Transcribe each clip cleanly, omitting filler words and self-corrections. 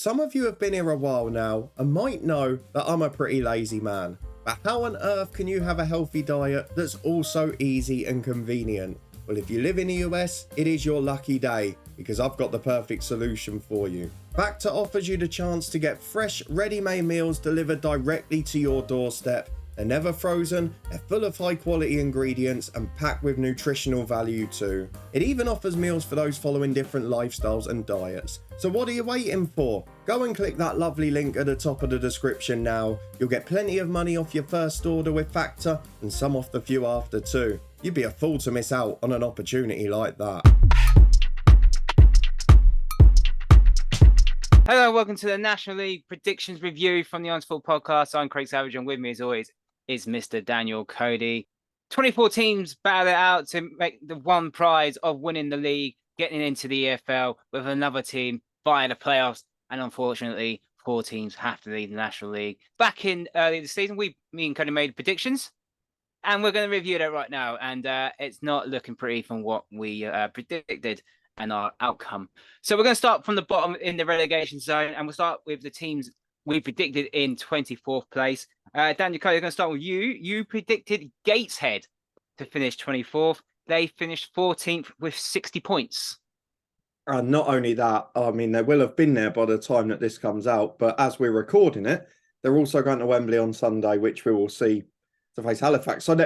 Some of you have been here a while now and might know that I'm a pretty lazy man. But how on earth can you have a healthy diet that's also easy and convenient? Well, if you live in the US, it is your lucky day because I've got the perfect solution for you. Factor offers you the chance to get fresh, ready-made meals delivered directly to your doorstep. They're never frozen, they're full of high quality ingredients and packed with nutritional value too. It even offers meals for those following different lifestyles and diets. So what are you waiting for? Go and click that lovely link at the top of the description now. You'll get plenty of money off your first order with Factor and some off the few after too. You'd be a fool to miss out on an opportunity like that. Hello, welcome to the National League predictions review from the Unsport Podcast. I'm Craig Savage, and with me, as always, is Mr. Daniel Cody. 24 teams battle it out to make the one prize of winning the league, getting into the EFL with another team via the playoffs. And unfortunately, 4 teams have to leave the National League. Back in early this season, me and Cody made predictions, and we're going to review that right now. And it's not looking pretty from what we predicted and our outcome. So we're going to start from the bottom in the relegation zone, and we'll start with the teams we predicted in 24th place. Daniel Cody, I'm going to start with you. You predicted Gateshead to finish 24th. They finished 14th with 60 points. And not only that, I mean, they will have been there by the time that this comes out, but as we're recording it, they're also going to Wembley on Sunday, which we will see to face Halifax. So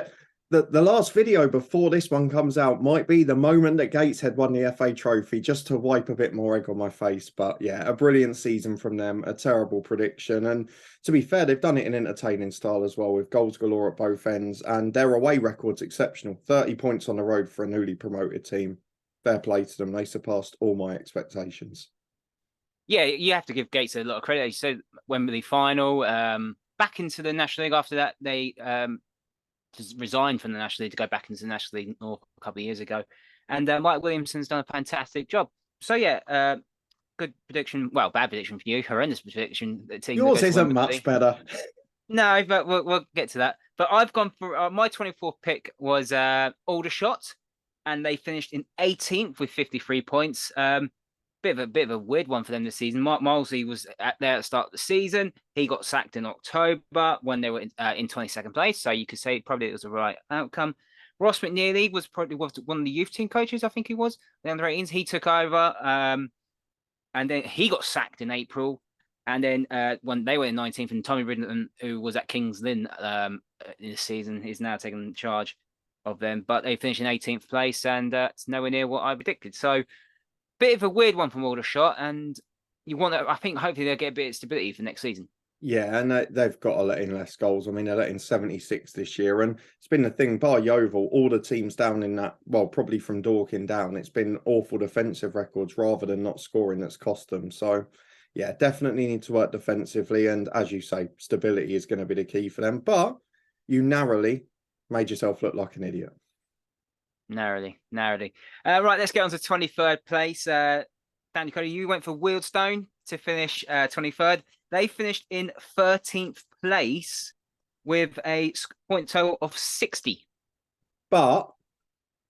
the last video before this one comes out might be the moment that Gateshead won the FA trophy, just to wipe a bit more egg on my face. But yeah, a brilliant season from them, a terrible prediction. And to be fair, they've done it in entertaining style as well, with goals galore at both ends. And their away record's exceptional. 30 points on the road for a newly promoted team. Fair play to them. They surpassed all my expectations. Yeah, you have to give Gateshead a lot of credit. You said Wembley final, back into the National League. After that, they just resigned from the National League to go back into the National League North a couple of years ago. And Mike Williamson's done a fantastic job. So yeah, good prediction. Well, bad prediction for you. Horrendous prediction. Yours isn't much better. No, but we'll get to that. But I've gone for my 24th pick was Aldershot, and they finished in 18th with 53 points. Bit of a weird one for them this season. Mark Molesley was there at the start of the season. He got sacked in October when they were in 22nd place. So you could say probably it was the right outcome. Ross McNeely was probably one of the youth team coaches, I think he was, the under 18s. He took over, and then he got sacked in April. And then when they were in 19th, and Tommy Riddleton, who was at Kings Lynn in this season, is now taking charge of them. But they finished in 18th place, and it's nowhere near what I predicted. So bit of a weird one from Aldershot, and you want to, I think hopefully they'll get a bit of stability for next season. Yeah, and they've got to let in less goals. I mean, they're letting 76 this year, and it's been the thing, bar Yeovil, all the teams down in that, well, probably from Dorking down, it's been awful defensive records rather than not scoring that's cost them. So, yeah, definitely need to work defensively, and as you say, stability is going to be the key for them. But you narrowly made yourself look like an idiot. Narrowly. Right, let's get on to 23rd place. Danny Cody, you went for Wealdstone to finish 23rd. They finished in 13th place with a point total of 60. But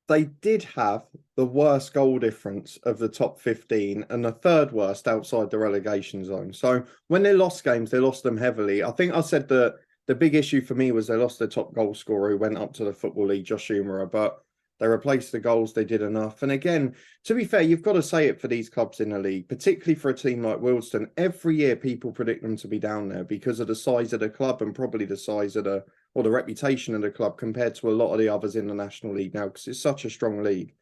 they did have the worst goal difference of the top 15 and the third worst outside the relegation zone. So when they lost games, they lost them heavily. I think I said that the big issue for me was they lost their top goal scorer who went up to the Football League, Josh Umerer, but they replaced the goals, they did enough. And again, to be fair, you've got to say it for these clubs in the league, particularly for a team like Wealdstone. Every year people predict them to be down there because of the size of the club and probably the size of the reputation of the club compared to a lot of the others in the National League now, because it's such a strong league.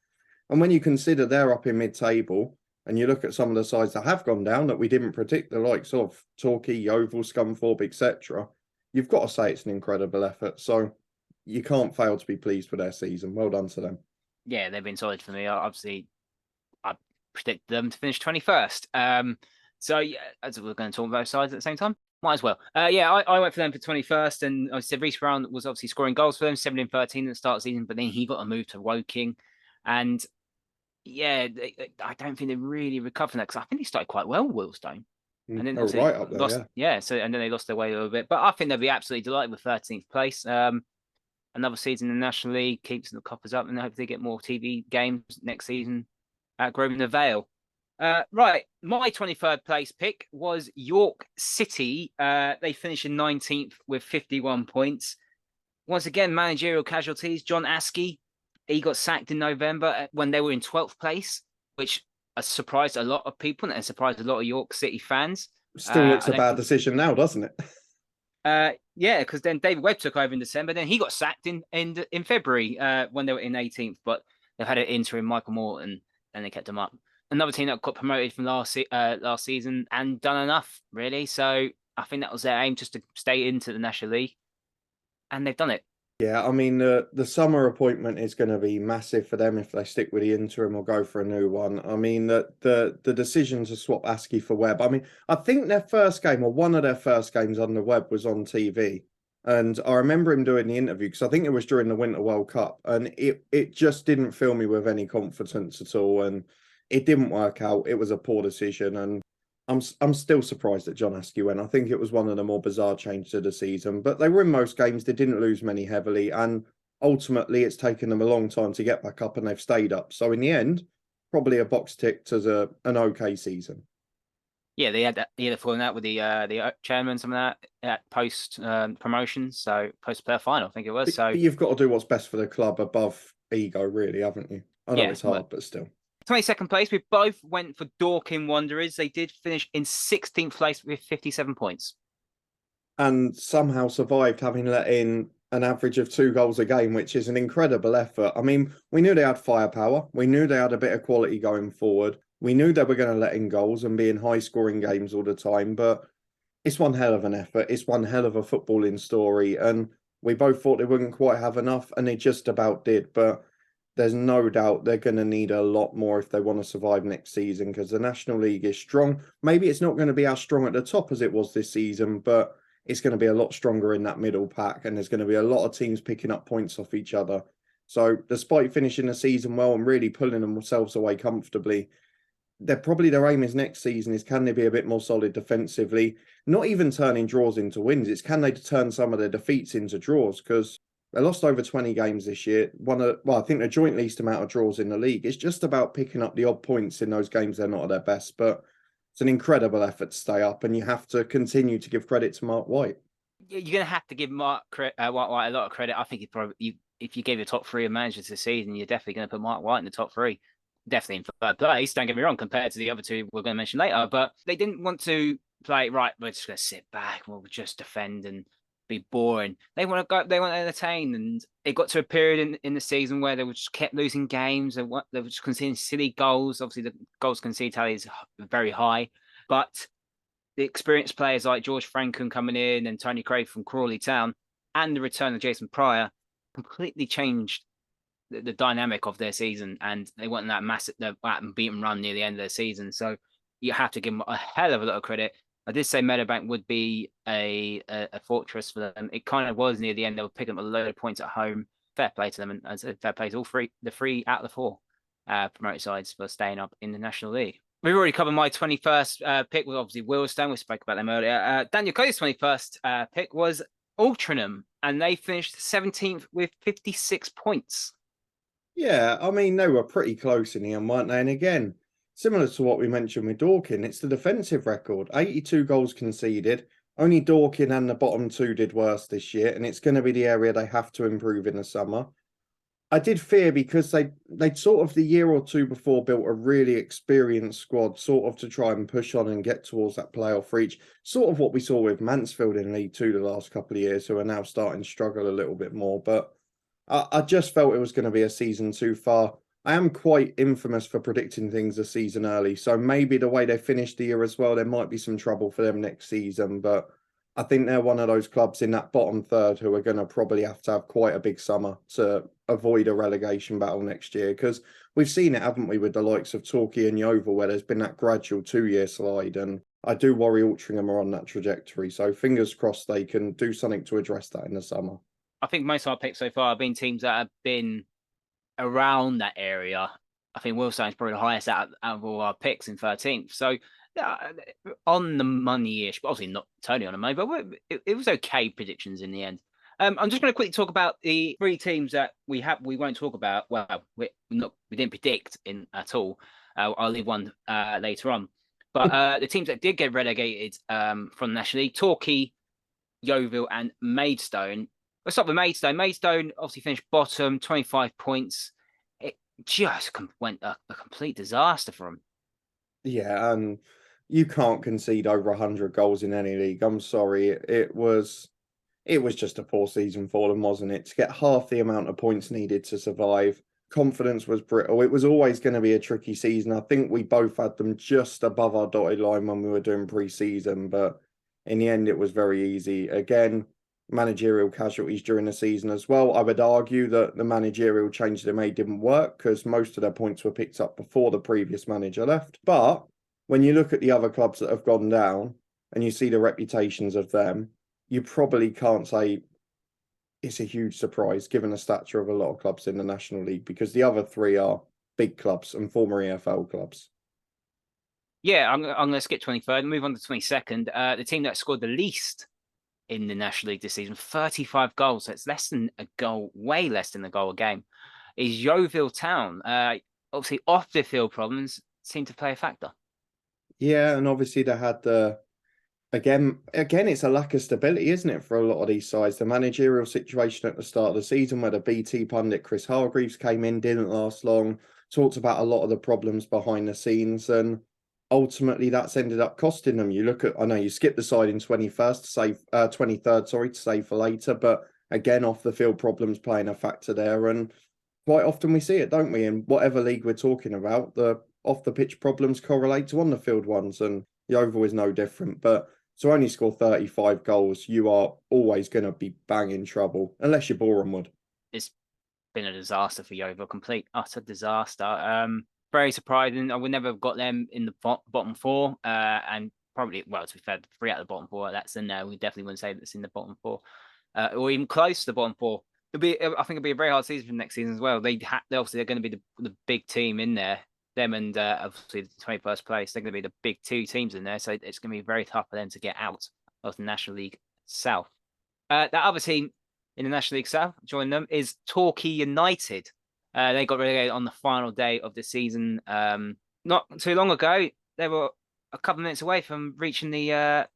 And when you consider they're up in mid-table and you look at some of the sides that have gone down that we didn't predict, the likes of Torquay, Yeovil, Scunthorpe, etc., you've got to say it's an incredible effort. So you can't fail to be pleased with their season. Well done to them. Yeah, they've been solid for me. Obviously, I predicted them to finish 21st. So yeah, as we're going to talk both sides at the same time, might as well. I went for them for 21st, and I said Reece Brown was obviously scoring goals for them, 7 in 13 at the start of the season, but then he got a move to Woking, and yeah, I don't think they really recovered from that because I think they started quite well, Wealdstone. And then right up there, lost, yeah. So and then they lost their way a little bit, but I think they'll be absolutely delighted with 13th place. Another season in the National League keeps the coppers up, and I hope they get more TV games next season at Grosvenor Vale. Right, my 23rd place pick was York City. They finished in 19th with 51 points. Once again, managerial casualties. John Askey, he got sacked in November when they were in 12th place, which surprised a lot of people and surprised a lot of York City fans. Still looks I a don't bad think. decision now, doesn't it? Yeah, because then David Webb took over in December. Then he got sacked in February when they were in 18th. But they've had an interim Michael Morton, and they kept him up. Another team that got promoted from last season and done enough really. So I think that was their aim, just to stay into the National League, and they've done it. Yeah, I mean the summer appointment is going to be massive for them if they stick with the interim or go for a new one. I mean the decision to swap Askey for Webb. I mean, I think their first game or one of their first games under Webb was on TV, and I remember him doing the interview because I think it was during the Winter World Cup, and it just didn't fill me with any confidence at all, and it didn't work out. It was a poor decision, and I'm still surprised that John Askey went. I think it was one of the more bizarre changes of the season, but they were in most games. They didn't lose many heavily, and ultimately, it's taken them a long time to get back up, and they've stayed up. So in the end, probably a box ticked as an okay season. Yeah, they had a falling out with the chairman, some of that at post promotion, so post player final, I think it was. So But you've got to do what's best for the club above ego, really, haven't you? I know yeah, it's but hard, but still. 22nd place, we both went for Dorking Wanderers. They did finish in 16th place with 57 points. And somehow survived having let in an average of 2 goals a game, which is an incredible effort. I mean, we knew they had firepower. We knew they had a bit of quality going forward. We knew they were going to let in goals and be in high scoring games all the time, but it's one hell of an effort. It's one hell of a footballing story. And we both thought they wouldn't quite have enough, and they just about did. But there's no doubt they're going to need a lot more if they want to survive next season because the National League is strong. Maybe it's not going to be as strong at the top as it was this season, but it's going to be a lot stronger in that middle pack, and there's going to be a lot of teams picking up points off each other. So, despite finishing the season well and really pulling themselves away comfortably, they're probably their aim is next season is can they be a bit more solid defensively? Not even turning draws into wins. It's can they turn some of their defeats into draws because they lost over 20 games this year. I think the joint least amount of draws in the league. It's just about picking up the odd points in those games they're not at their best, but it's an incredible effort to stay up, and you have to continue to give credit to Mark White. You're going to have to give Mark White a lot of credit. I think if you gave the top three of managers this season, you're definitely going to put Mark White in the top three. Definitely in third place. Don't get me wrong, compared to the other two we're going to mention later. But they didn't want to play right. We're just going to sit back. We'll just defend and be boring. They want to go. They want to entertain. And it got to a period in the season where they were just kept losing games. They were just conceding silly goals. Obviously, the goals conceded tally is very high, but the experienced players like George Franken coming in and Tony Craig from Crawley Town and the return of Jason Pryor completely changed the dynamic of their season, and they went on that massive beaten run near the end of their season. So you have to give them a hell of a lot of credit. I did say Meadowbank would be a fortress for them. It kind of was near the end. They were picking up a load of points at home. Fair play to them, and as fair play to all three out of the four promoted sides for staying up in the National League. We've already covered my 21st pick was obviously Willstone. We spoke about them earlier. Daniel Cody's 21st pick was Altrincham, and they finished 17th with 56 points. Yeah, I mean, they were pretty close in the end, weren't they? And again, similar to what we mentioned with Dorking, it's the defensive record 82 goals conceded. Only Dorking and the bottom two did worse this year, and it's going to be the area they have to improve in the summer. I did fear because they'd sort of the year or two before built a really experienced squad, sort of to try and push on and get towards that playoff reach. Sort of what we saw with Mansfield in League Two the last couple of years, who are now starting to struggle a little bit more. But I just felt it was going to be a season too far. I am quite infamous for predicting things a season early, so maybe the way they finished the year as well, there might be some trouble for them next season. But I think they're one of those clubs in that bottom third who are going to probably have to have quite a big summer to avoid a relegation battle next year. Because we've seen it, haven't we, with the likes of Torquay and Yeovil, where there's been that gradual 2-year slide. And I do worry Altrincham are on that trajectory. So fingers crossed they can do something to address that in the summer. I think most of our picks so far have been teams that have been around that area. I think Willstone's probably the highest out of all our picks in 13th. So on the money-ish, but obviously not totally on the money, but it was okay predictions in the end. I'm just going to quickly talk about the three teams that we won't talk about. Well, we didn't predict in at all. I'll leave one later on. But the teams that did get relegated from the National League, Torquay, Yeovil, and Maidstone. Let's start with Maidstone. Maidstone obviously finished bottom, 25 points. It just went a complete disaster for them. Yeah, and you can't concede over 100 goals in any league. I'm sorry. It was just a poor season for them, wasn't it? To get half the amount of points needed to survive. Confidence was brittle. It was always going to be a tricky season. I think we both had them just above our dotted line when we were doing pre-season, but in the end, it was very easy. Again, managerial casualties during the season as well. I would argue that the managerial change they made didn't work because most of their points were picked up before the previous manager left. But when you look at the other clubs that have gone down and you see the reputations of them, you probably can't say it's a huge surprise given the stature of a lot of clubs in the National League because the other three are big clubs and former EFL clubs. Yeah, I'm going to skip 23rd and move on to 22nd. The team that scored the least in the National League this season, 35 goals. So it's less than a goal, way less than a goal a game, is Yeovil Town. Obviously, off the field problems seem to play a factor. Yeah, and obviously they had the again, it's a lack of stability, isn't it, for a lot of these sides? The managerial situation at the start of the season, where the BT pundit Chris Hargreaves came in, didn't last long, talked about a lot of the problems behind the scenes, and ultimately that's ended up costing them. You look at, I know you skipped the side in 21st to save 23rd, sorry, to save for later, but again, off the field problems playing a factor there, and quite often we see it, don't we? In whatever league we're talking about, the off the pitch problems correlate to on the field ones, and Yeovil is no different. But to only score 35 goals, you are always going to be banging trouble, unless you're Bournemouth. It's been a disaster for Yeovil, complete, utter disaster. Very surprising. I would never have got them in the bottom four, and probably, well, to be fair, 3 out of the bottom 4. That's in there. We definitely wouldn't say that's in the bottom 4, or even close to the bottom 4. I think it'll be a very hard season for next season as well. They obviously they're going to be the big team in there. Them and obviously the 21st place, they're going to be the big 2 teams in there. So it's going to be very tough for them to get out of the National League South. That other team in the National League South, join them, is Torquay United. They got relegated on the final day of the season. Not too long ago, they were a couple of minutes away from reaching the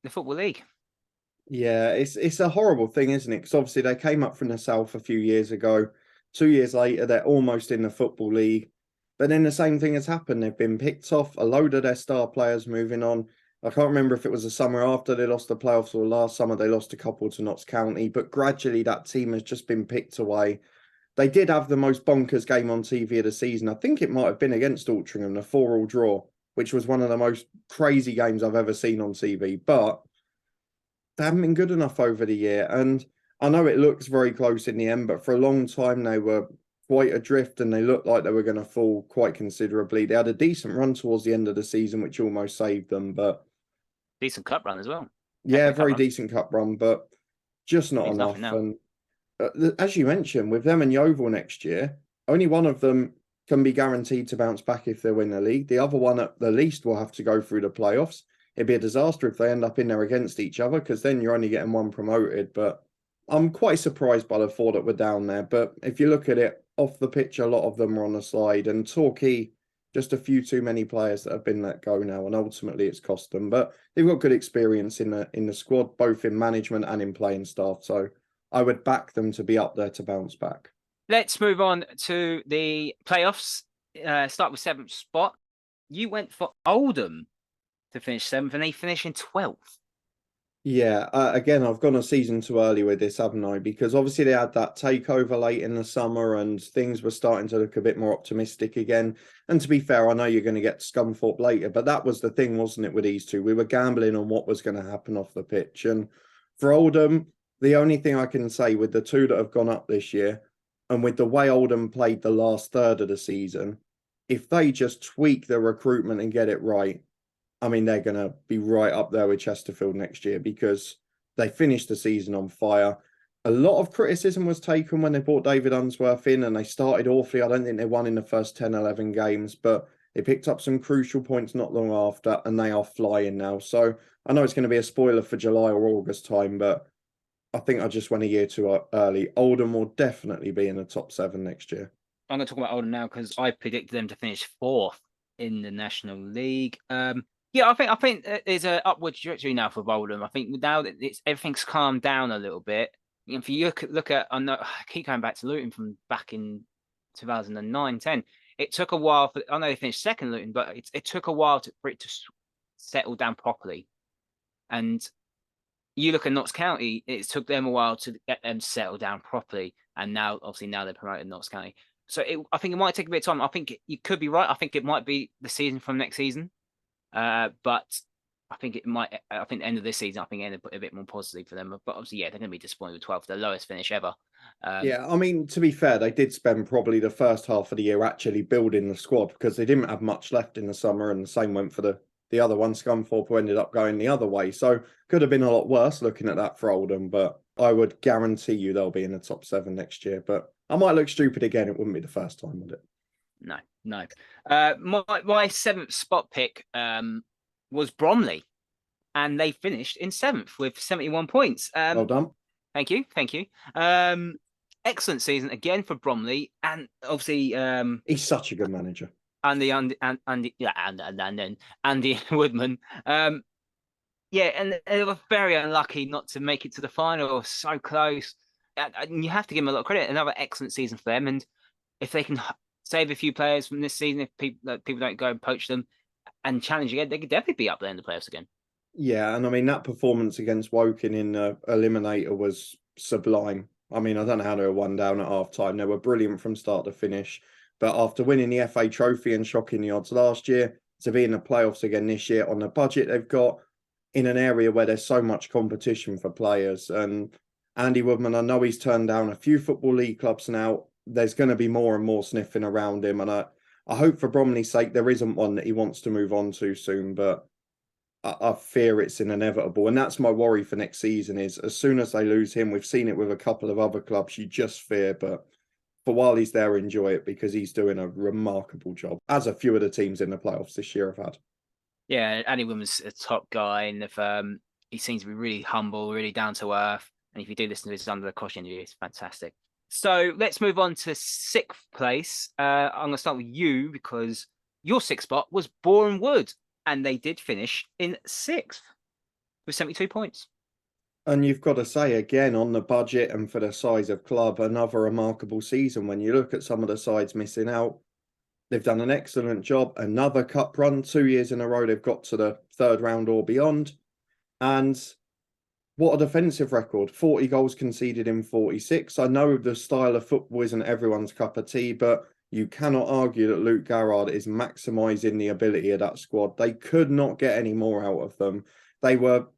Football League. Yeah, it's a horrible thing, isn't it? Because obviously they came up from the south a few years ago. 2 years later, they're almost in the Football League. But then the same thing has happened. They've been picked off, a load of their star players moving on. I can't remember if it was the summer after they lost the playoffs or last summer they lost a couple to Notts County. But gradually that team has just been picked away. They did have the most bonkers game on TV of the season. I think it might have been against Altrincham, the 4-4 draw, which was one of the most crazy games I've ever seen on TV. But they haven't been good enough over the year. And I know it looks very close in the end, but for a long time they were quite adrift and they looked like they were going to fall quite considerably. They had a decent run towards the end of the season, which almost saved them, but decent cup run as well. Yeah, very decent cup run, but just not enough. And as you mentioned, with them and Yeovil next year, only one of them can be guaranteed to bounce back if they win the league. The other one, at the least, will have to go through the playoffs. It'd be a disaster if they end up in there against each other, because then you're only getting one promoted. But I'm quite surprised by the 4 that were down there. But if you look at it off the pitch, a lot of them are on the slide. And Torquay, just a few too many players that have been let go now, and ultimately it's cost them. But they've got good experience in the squad, both in management and in playing staff. So I would back them to be up there to bounce back. Let's move on to the playoffs. Start with 7th spot. You went for Oldham to finish 7th, and they finish in 12th. Yeah, again, I've gone a season too early with this, haven't I? Because obviously they had that takeover late in the summer and things were starting to look a bit more optimistic again. And to be fair, I know you're going to get Scunthorpe later, but that was the thing, wasn't it, with these two? We were gambling on what was going to happen off the pitch. And for Oldham, the only thing I can say with the 2 that have gone up this year, and with the way Oldham played the last third of the season, if they just tweak the recruitment and get it right, I mean, they're going to be right up there with Chesterfield next year because they finished the season on fire. A lot of criticism was taken when they brought David Unsworth in and they started awfully. I don't think they won in the first 10, 11 games, but they picked up some crucial points not long after and they are flying now. So I know it's going to be a spoiler for July or August time, but I think I just went a year too early. Oldham will definitely be in the top 7 next year. I'm going to talk about Oldham now because I predicted them to finish 4th in the National League. Yeah, I think there's an upward trajectory now for Oldham. I think now that everything's calmed down a little bit. If you look at, I know I keep going back to Luton from back in 2009-10. It took a while I know they finished second Luton, but it took a while for it to settle down properly. And you look at Notts County, it took them a while to get them settled down properly. And now, obviously, now they're promoted Notts County. So I think it might take a bit of time. I think you could be right. I think it might be the season from next season. But I think it might. I think the end of this season, I think it ended a bit more positive for them. But obviously, yeah, they're going to be disappointed with 12th, the lowest finish ever. Yeah, I mean, to be fair, they did spend probably the first half of the year actually building the squad because they didn't have much left in the summer, and the same went for the other one, Scunthorpe, who ended up going the other way. So could have been a lot worse looking at that for Oldham, but I would guarantee you they'll be in the top 7 next year. But I might look stupid again. It wouldn't be the first time, would it? No. My 7th spot pick was Bromley, and they finished in 7th with 71 points. Well done. Thank you. Excellent season again for Bromley, and obviously he's such a good manager. Andy Woodman. Yeah, and they were very unlucky not to make it to the final. So close. And you have to give them a lot of credit. Another excellent season for them, and if they can save a few players from this season, if people don't go and poach them and challenge again, they could definitely be up there in the playoffs again. Yeah, and I mean that performance against Woking in the Eliminator was sublime. I mean, I don't know how they were 1 down at half time. They were brilliant from start to finish. But after winning the FA Trophy and shocking the odds last year, to be in the playoffs again this year on the budget they've got, in an area where there's so much competition for players. And Andy Woodman, I know he's turned down a few Football League clubs now. There's going to be more and more sniffing around him. And I hope for Bromley's sake there isn't one that he wants to move on to soon. But I fear it's inevitable. And that's my worry for next season is as soon as they lose him, we've seen it with a couple of other clubs, you just fear. But for while he's there, enjoy it because he's doing a remarkable job, as a few of the teams in the playoffs this year have had. Yeah, Andy Woodman's a top guy, and if he seems to be really humble, really down to earth. And if you do listen to his Under the Cosh interview, it's fantastic. So let's move on to 6th place. I'm going to start with you because your 6th spot was Boreham Wood, and they did finish in 6th with 72 points. And you've got to say, again, on the budget and for the size of club, another remarkable season. When you look at some of the sides missing out, they've done an excellent job. Another cup run, 2 years in a row, they've got to the 3rd round or beyond. And what a defensive record, 40 goals conceded in 46. I know the style of football isn't everyone's cup of tea, but you cannot argue that Luke Garrard is maximising the ability of that squad. They could not get any more out of them. They were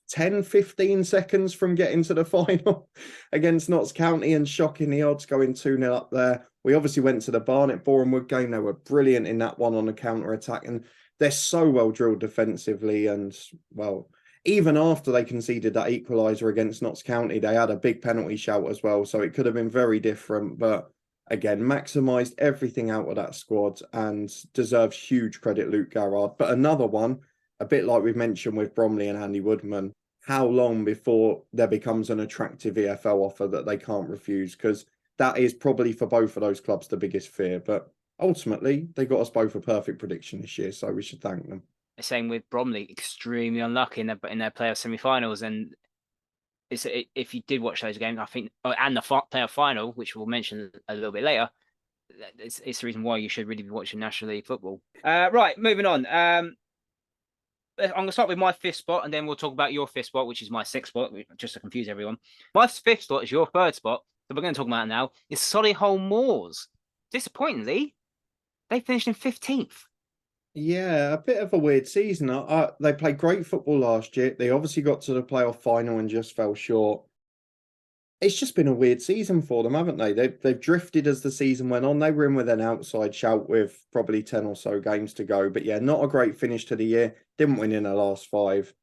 10, 15 seconds from getting to the final against Notts County and shocking the odds, going 2-0 up there. We obviously went to the Barnet Boreham Wood game. They were brilliant in that one on the counter-attack, and they're so well drilled defensively. And, well, even after they conceded that equaliser against Notts County, they had a big penalty shout as well, so it could have been very different. But, again, maximised everything out of that squad and deserves huge credit, Luke Garrard. But another one, a bit like we've mentioned with Bromley and Andy Woodman, how long before there becomes an attractive EFL offer that they can't refuse? Because that is probably for both of those clubs the biggest fear. But ultimately, they got us both a perfect prediction this year, so we should thank them. Same with Bromley, extremely unlucky in their playoff semi-finals. And if you did watch those games, I think, and the playoff final, which we'll mention a little bit later, it's the reason why you should really be watching National League football. Right, moving on. I'm going to start with my 5th spot, and then we'll talk about your 5th spot, which is my 6th spot, just to confuse everyone. My 5th spot is your 3rd spot, that we're going to talk about now, is Solihull Moors. Disappointingly, they finished in 15th. Yeah, a bit of a weird season. They played great football last year. They obviously got to the playoff final and just fell short. It's just been a weird season for them, haven't they? They've drifted as the season went on. They were in with an outside shout with probably 10 or so games to go. But yeah, not a great finish to the year. Didn't win in the last 5.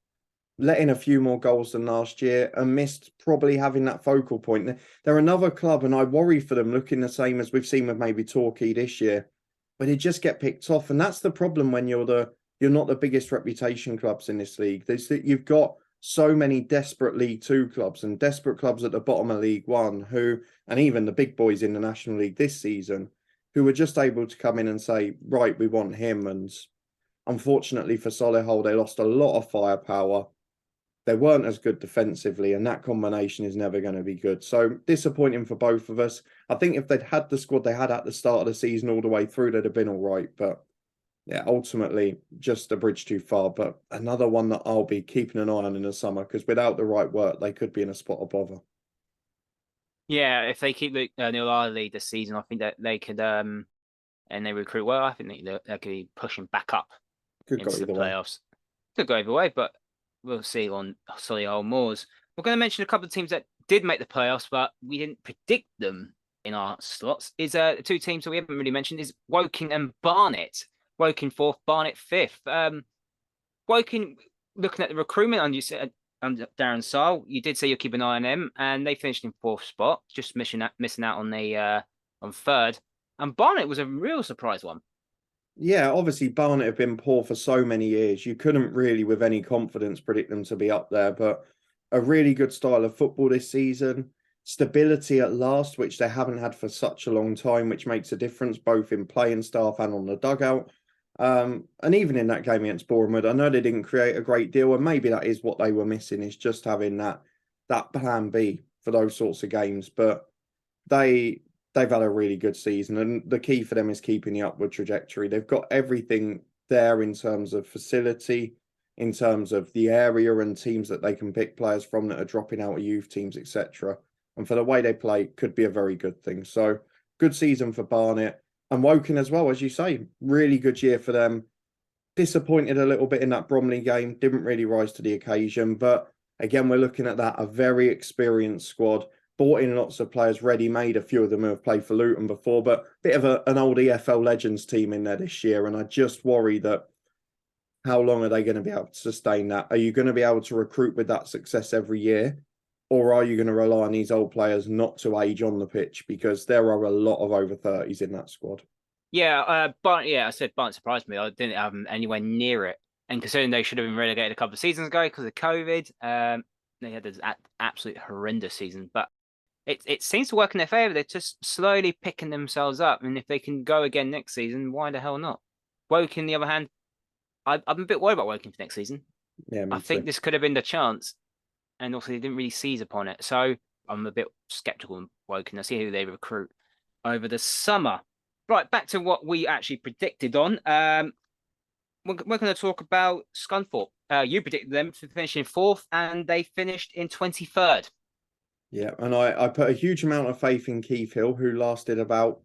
Let in a few more goals than last year and missed probably having that focal point. They're another club, and I worry for them, looking the same as we've seen with maybe Torquay this year, where they just get picked off. And that's the problem when you're not the biggest reputation clubs in this league. You've got so many desperate League Two clubs and desperate clubs at the bottom of League One and even the big boys in the National League this season, who were just able to come in and say, right, we want him. And unfortunately for Solihull, they lost a lot of firepower. They weren't as good defensively, and that combination is never going to be good. So disappointing for both of us. I think if they'd had the squad they had at the start of the season all the way through, they'd have been all right. But yeah, ultimately just a bridge too far. But another one that I'll be keeping an eye on in the summer, because without the right work, they could be in a spot of bother. Yeah, if they keep the Neil lead this season, I think that they could and they recruit well. I think they could be pushing back up Could go into the either way. playoffs. Could go either way, but we'll see on Solihull Moors. We're going to mention a couple of teams that did make the playoffs, but we didn't predict them in our slots. Is two teams that we haven't really mentioned is Woking and Barnet. Woking fourth, Barnet fifth. Woking, looking at the recruitment, and you said under Darren Sarll, you did say you'll keep an eye on them, and they finished in fourth spot, just missing out on the on third. And Barnet was a real surprise one. Yeah, obviously Barnet have been poor for so many years. You couldn't really, with any confidence, predict them to be up there. But a really good style of football this season. Stability at last, which they haven't had for such a long time, which makes a difference both in playing staff and on the dugout. And even in that game against Bournemouth, I know they didn't create a great deal, and maybe that is what they were missing, is just having that plan B for those sorts of games. But they've had a really good season, and the key for them is keeping the upward trajectory. They've got everything there in terms of facility, in terms of the area and teams that they can pick players from that are dropping out of youth teams, etc. And for the way they play, could be a very good thing. So good season for Barnet. And Woking as well, as you say, really good year for them. Disappointed a little bit in that Bromley game, didn't really rise to the occasion. But again, we're looking at that, a very experienced squad, bought in lots of players ready-made. A few of them have played for Luton before, but a bit of an old EFL Legends team in there this year. And I just worry that how long are they going to be able to sustain that? Are you going to be able to recruit with that success every year? Or are you going to rely on these old players not to age on the pitch? Because there are a lot of over 30s in that squad. Yeah, but yeah, I said Barnet surprised me. I didn't have them anywhere near it. And considering they should have been relegated a couple of seasons ago because of COVID, they had this absolute horrendous season. But it seems to work in their favour. They're just slowly picking themselves up. And if they can go again next season, why the hell not? Woking, on the other hand, I'm a bit worried about Woking for next season. Yeah, me I think too. this could have been the chance. And also, they didn't really seize upon it. So I'm a bit sceptical in Woking. I see who they recruit over the summer. Right, back to what we actually predicted on. We're going to talk about Scunthorpe. You predicted them to finish in fourth, and they finished in 23rd. Yeah, and I put a huge amount of faith in Keith Hill, who lasted about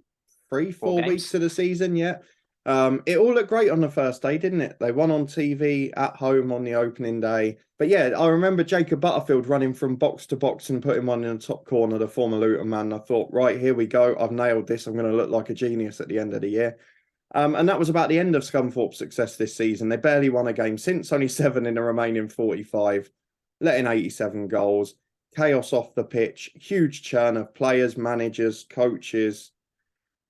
4 weeks of the season. Yeah. It all looked great on the first day, didn't it? They won on TV at home on the opening day. But yeah, I remember Jacob Butterfield running from box to box and putting one in the top corner, the former Luton man. I thought, right, here we go. I've nailed this. I'm going to look like a genius at the end of the year. And that was about the end of Scunthorpe's success this season. They barely won a game since, only 7 in the remaining 45, letting 87 goals. Chaos off the pitch, huge churn of players, managers, coaches,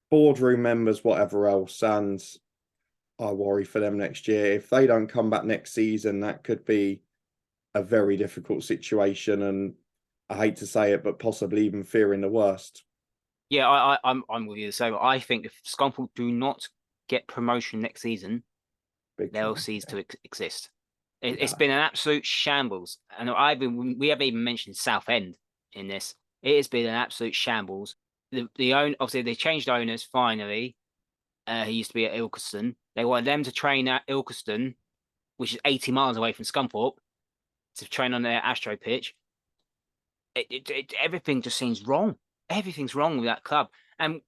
boardroom members, whatever else. And I worry for them next year. If they don't come back next season, that could be a very difficult situation. And I hate to say it, but possibly even fearing the worst. Yeah, I'm with you the same. I think if Scunthorpe do not get promotion next season, Big they'll time. cease Yeah. to exist. It's Yeah. been an absolute shambles, and we haven't even mentioned Southend in this. It has been an absolute shambles. Obviously they changed owners finally. He used to be at Ilkeston. They wanted them to train at Ilkeston, which is 80 miles away from Scunthorpe, to train on their Astro pitch. Everything just seems wrong. Everything's wrong with that club. And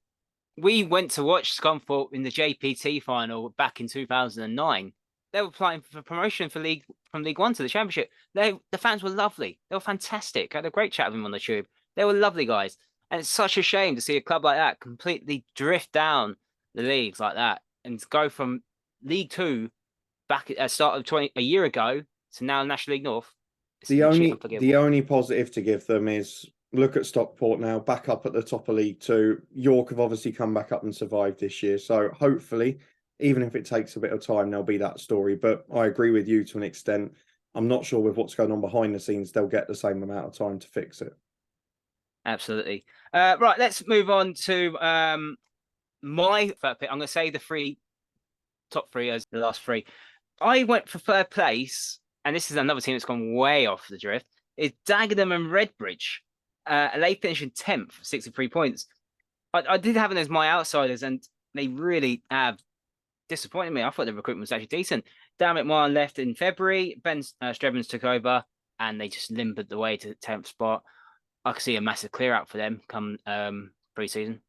we went to watch Scunthorpe in the JPT final back in 2009. They were playing for promotion from League One to the Championship. The fans were lovely. They were fantastic. I had a great chat with them on the tube. They were lovely guys. And it's such a shame to see a club like that completely drift down the leagues like that and go from League Two back at the start of a year ago to now National League North. It's literally unforgivable. The only positive to give them is look at Stockport now, back up at the top of League Two. York have obviously come back up and survived this year. So hopefully, even if it takes a bit of time, there'll be that story. But I agree with you to an extent. I'm not sure with what's going on behind the scenes, they'll get the same amount of time to fix it. Absolutely. Right, let's move on to My third pick, I'm going to say the top three as the last three. I went for third place, and this is another team that's gone way off the drift, is Dagenham and Redbridge. And they finished in 10th, 63 points. I did have them as my outsiders, and they really have disappointed me. I thought the recruitment was actually decent. Dan McMahon left in February. Ben Strebens took over, and they just limbered the way to the 10th spot. I could see a massive clear out for them come pre-season.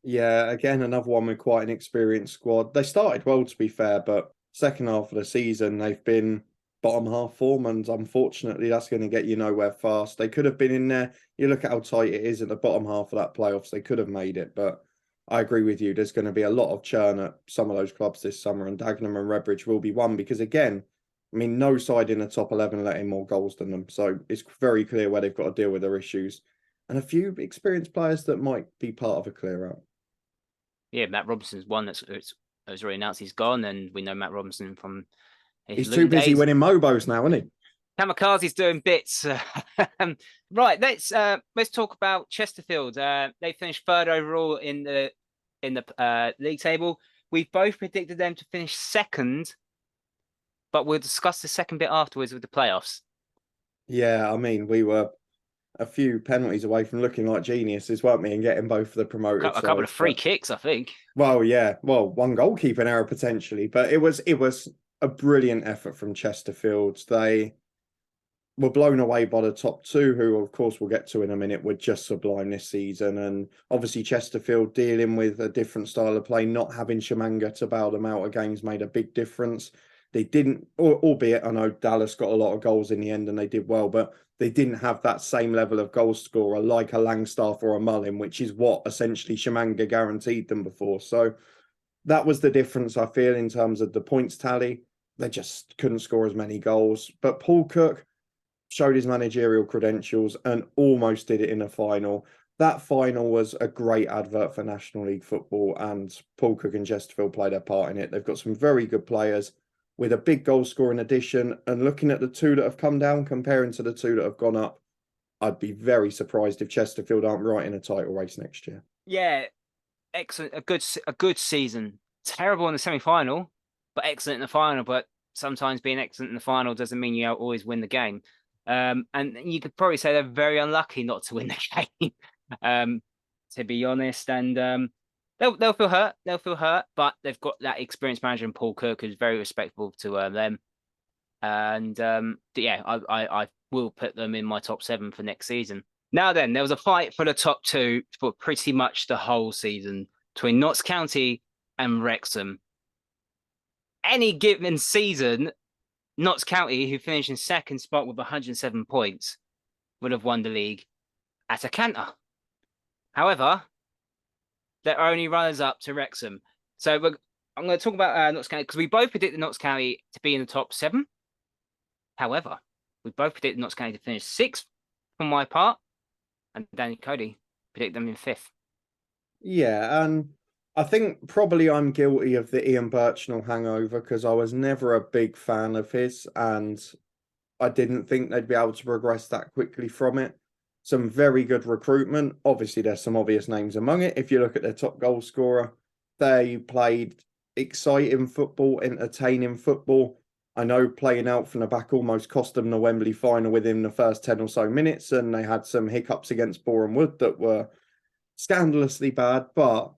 Yeah, again, another one with quite an experienced squad. They started well, to be fair, but second half of the season, they've been bottom half form, and unfortunately, that's going to get you nowhere fast. They could have been in there. You look at how tight it is at the bottom half of that playoffs. They could have made it, but I agree with you. There's going to be a lot of churn at some of those clubs this summer, and Dagenham and Redbridge will be one because, again, I mean, no side in the top 11 let in more goals than them. So it's very clear where they've got to deal with their issues. And a few experienced players that might be part of a clear out. Yeah, Matt Robinson's one that's already announced he's gone, and we know Matt Robinson from his He's Luton too busy days. winning Mobos now, isn't he? Kamikaze's doing bits. Right, let's talk about Chesterfield. They finished third overall in the league table. We've both predicted them to finish second, but we'll discuss the second bit afterwards with the playoffs. Yeah, I mean, we were a few penalties away from looking like geniuses, weren't we, and getting both of the promoted A couple of sides, free kicks, I think. Well, yeah, well, one goalkeeping error potentially, but it was a brilliant effort from Chesterfield. They were blown away by the top two, who of course we'll get to in a minute, were just sublime this season. And obviously Chesterfield dealing with a different style of play, not having Shamanga to bail them out of games made a big difference. They didn't, albeit I know Dallas got a lot of goals in the end and they did well, but they didn't have that same level of goal scorer like a Langstaff or a Mullin, which is what essentially Shamanga guaranteed them before. So that was the difference, I feel, in terms of the points tally. They just couldn't score as many goals. But Paul Cook showed his managerial credentials and almost did it in a final. That final was a great advert for National League football, and Paul Cook and Chesterfield played their part in it. They've got some very good players with a big goal scoring addition. And looking at the two that have come down, comparing to the two that have gone up, I'd be very surprised if Chesterfield aren't right in a title race next year. Yeah, excellent. A good season. Terrible in the semi-final, but excellent in the final. But sometimes being excellent in the final doesn't mean you always win the game. And you could probably say they're very unlucky not to win the game, to be honest. And they'll feel hurt. They'll feel hurt, but they've got that experienced manager in Paul Cook who's very respectful to them. And yeah, I will put them in my top 7 for next season. Now then, there was a fight for the top 2 for pretty much the whole season between Notts County and Wrexham. Any given season, Notts County, who finished in second spot with 107 points, would have won the league at a canter. However, they're only runners-up to Wrexham. So I'm going to talk about Notts County because we both predicted Notts County to be in the top 7. However, we both predicted Notts County to finish 6th for my part, and Danny Cody predicted them in 5th. Yeah, and I think probably I'm guilty of the Ian Birchnell hangover because I was never a big fan of his, and I didn't think they'd be able to progress that quickly from it. Some very good recruitment. Obviously, there's some obvious names among it. If you look at their top goal scorer, they played exciting football, entertaining football. I know playing out from the back almost cost them the Wembley final within the first 10 or so minutes, and they had some hiccups against Boreham Wood that were scandalously bad, but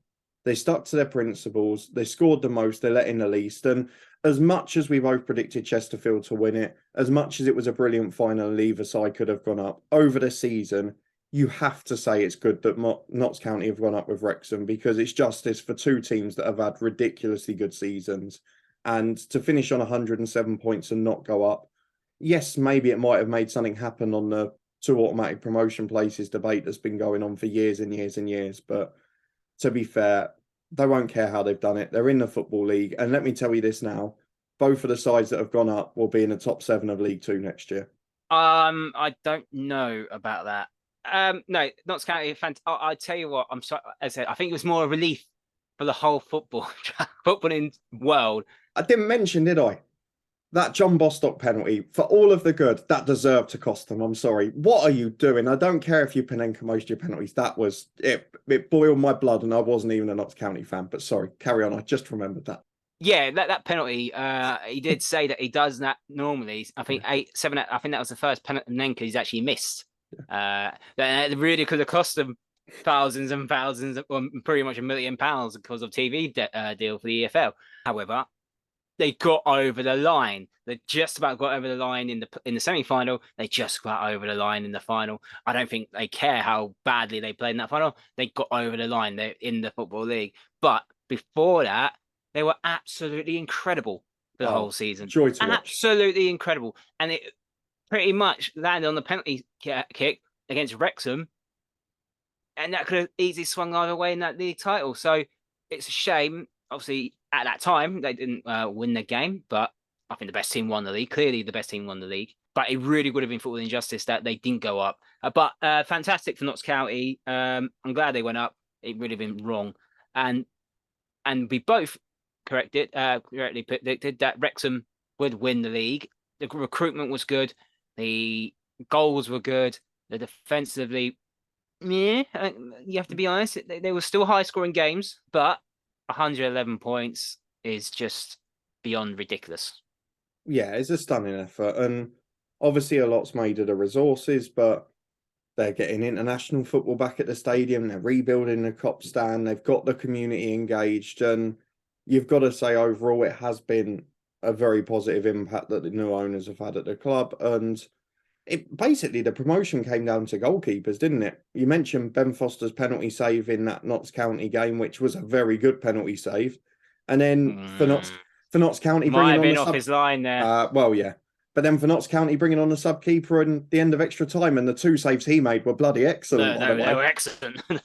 they stuck to their principles. They scored the most, they let in the least. And as much as we both predicted Chesterfield to win it, as much as it was a brilliant final and either side could have gone up over the season, you have to say it's good that Notts County have gone up with Wrexham because it's justice for two teams that have had ridiculously good seasons. And to finish on 107 points and not go up, yes, maybe it might have made something happen on the 2 automatic promotion places debate that's been going on for years and years and years. But to be fair, they won't care how they've done it. They're in the Football League. And let me tell you this now, both of the sides that have gone up will be in the top 7 of League 2 next year. I don't know about that. No, Notts County. I tell you what, I'm sorry. As I said, I think it was more a relief for the whole footballing world. I didn't mention, did I? that John Bostock penalty, for all of the good, that deserved to cost them. I'm sorry. What are you doing? I don't care if you Panenka most of your penalties. That was it. It boiled my blood, and I wasn't even a Notts County fan. But sorry, carry on. I just remembered that. Yeah, that penalty. He did say that he does that normally. I think 7. I think that was the first Panenka he's actually missed. That really could have cost them thousands and thousands, or pretty much £1 million because of TV deal for the EFL. However, they got over the line. They just about got over the line in the semi-final. They just got over the line in the final. I don't think they care how badly they played in that final. They got over the line. They're in the Football League. But before that, they were absolutely incredible for the whole season. Joy to watch. Absolutely incredible. And it pretty much landed on the penalty kick against Wrexham. And that could have easily swung either way in that league title. So it's a shame. Obviously, at that time, they didn't win the game, but I think the best team won the league. Clearly, the best team won the league. But it really would have been football injustice that they didn't go up. But fantastic for Notts County. I'm glad they went up. It would have been wrong. And we both correctly predicted that Wrexham would win the league. The recruitment was good. The goals were good. The defensively, yeah, you have to be honest. They were still high-scoring games, but 111 points is just beyond ridiculous. Yeah, it's a stunning effort. And obviously a lot's made of the resources, but they're getting international football back at the stadium. They're rebuilding the Cop stand. They've got the community engaged. And you've got to say overall it has been a very positive impact that the new owners have had at the club. And it basically, the promotion came down to goalkeepers, didn't it? You mentioned Ben Foster's penalty save in that Notts County game, which was a very good penalty save. And then for Notts County might bringing have on been off his line there. well, yeah. But then for Notts County bringing on the sub-keeper and the end of extra time, and the 2 saves he made were bloody excellent. No, they were excellent. They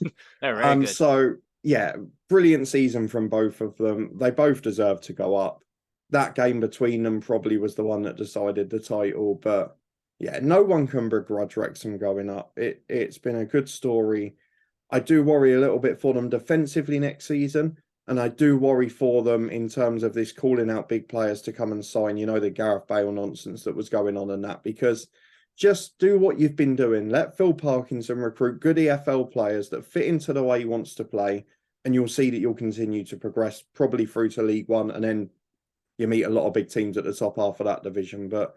were very good. So, yeah, brilliant season from both of them. They both deserve to go up. That game between them probably was the one that decided the title, but yeah, no one can begrudge Wrexham going up. It's been a good story. I do worry a little bit for them defensively next season, and I do worry for them in terms of this calling out big players to come and sign, the Gareth Bale nonsense that was going on and that, because just do what you've been doing. Let Phil Parkinson recruit good EFL players that fit into the way he wants to play, and you'll see that you'll continue to progress probably through to League One, and then you meet a lot of big teams at the top half of that division. But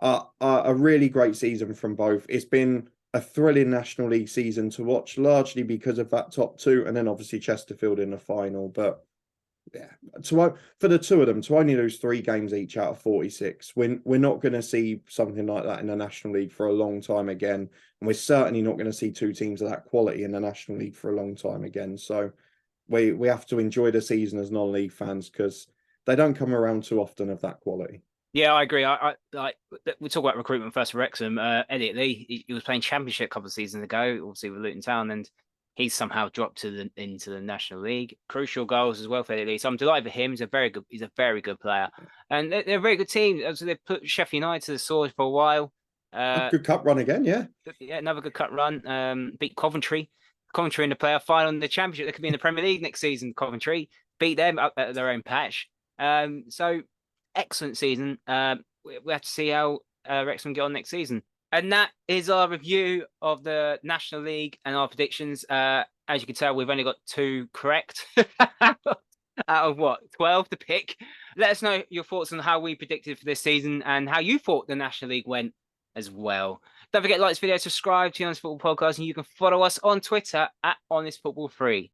a really great season from both. It's been a thrilling National League season to watch, largely because of that top 2, and then obviously Chesterfield in the final. But yeah, for the 2 of them to only lose 3 games each out of 46, we're not going to see something like that in the National League for a long time again, and we're certainly not going to see 2 teams of that quality in the National League for a long time again. So we have to enjoy the season as non-league fans, because they don't come around too often of that quality. Yeah, I agree. I we talk about recruitment first for Wrexham. Elliot Lee, he was playing Championship a couple of seasons ago, obviously with Luton Town, and he's somehow dropped into the National League. Crucial goals as well for Elliot Lee. So I'm delighted for him. He's a very good player, and they're a very good team. So they put Sheffield United to the sword for a while. A good cup run again, yeah. Yeah, another good cup run. Beat Coventry in the playoff final in the Championship. They could be in the Premier League next season. Coventry beat them up at their own patch. So. Excellent season. We have to see how Wrexham get on next season. And that is our review of the National League and our predictions. As you can tell, we've only got 2 correct out of 12 to pick. Let us know your thoughts on how we predicted for this season and how you thought the National League went as well. Don't forget to like this video, subscribe to the Honest Football Podcast, and you can follow us on Twitter at Honest Football 3.